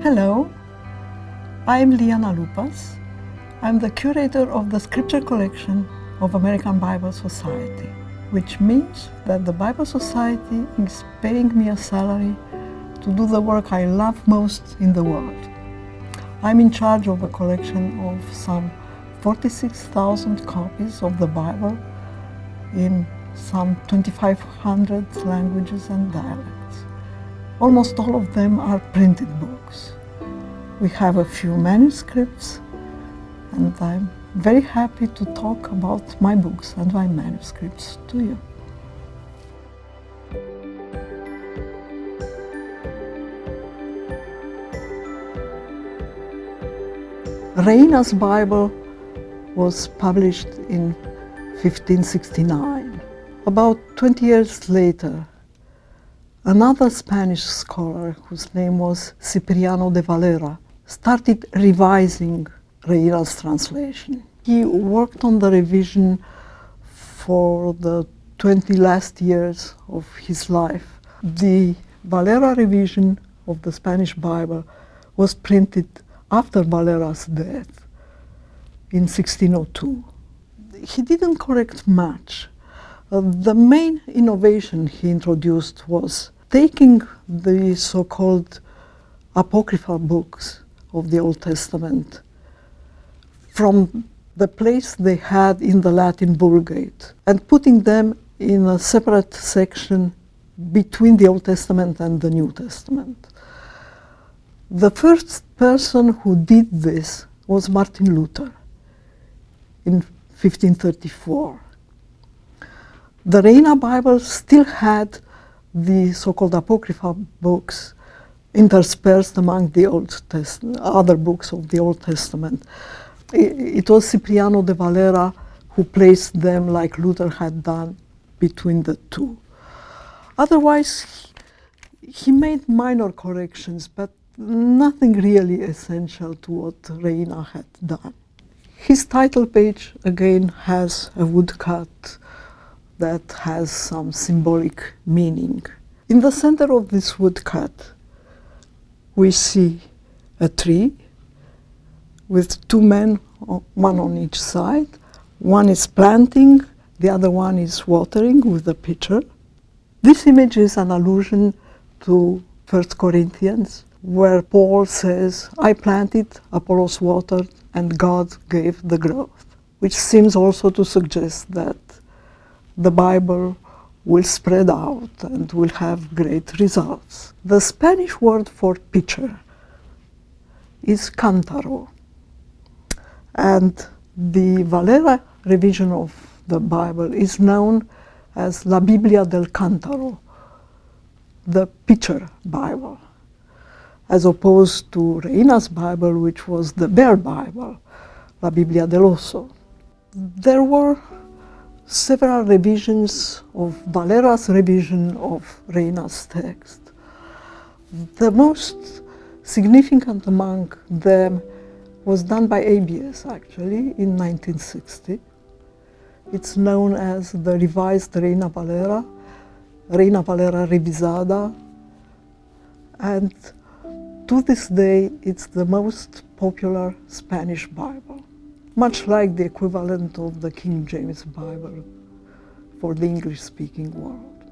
Hello, I'm Liana Lupas. I'm the curator of the scripture collection of American Bible Society, which means that the Bible Society is paying me a salary to do the work I love most in the world. I'm in charge of a collection of some 46,000 copies of the Bible in some 2,500 languages and dialects. Almost all of them are printed books. We have a few manuscripts, and I'm very happy to talk about my books and my manuscripts to you. Reina's Bible was published in 1569. About 20 years later, another Spanish scholar, whose name was Cipriano de Valera, started revising Reina's translation. He worked on the revision for the 20 last years of his life. The Valera revision of the Spanish Bible was printed after Valera's death in 1602. He didn't correct much. The main innovation he introduced was taking the so-called apocryphal books of the Old Testament from the place they had in the Latin Vulgate and putting them in a separate section between the Old Testament and the New Testament. The first person who did this was Martin Luther in 1534. The Reina Bible still had the so-called apocryphal books interspersed among the other books of the Old Testament. It was Cipriano de Valera who placed them, like Luther had done, between the two. Otherwise, he made minor corrections, but nothing really essential to what Reina had done. His title page, again, has a woodcut that has some symbolic meaning. In the center of this woodcut, we see a tree with two men, one on each side. One is planting, the other one is watering with a pitcher. This image is an allusion to 1 Corinthians, where Paul says, "I planted, Apollos watered, and God gave the growth," which seems also to suggest that the Bible will spread out and will have great results. The Spanish word for pitcher is cantaro, and the Valera revision of the Bible is known as La Biblia del Cantaro, the pitcher Bible, as opposed to Reina's Bible, which was the bear Bible, La Biblia del Oso. There were several revisions of Valera's revision of Reina's text. The most significant among them was done by ABS, actually, in 1960. It's known as the Revised Reina Valera Revisada, and to this day, it's the most popular Spanish Bible, much like the equivalent of the King James Bible for the English-speaking world.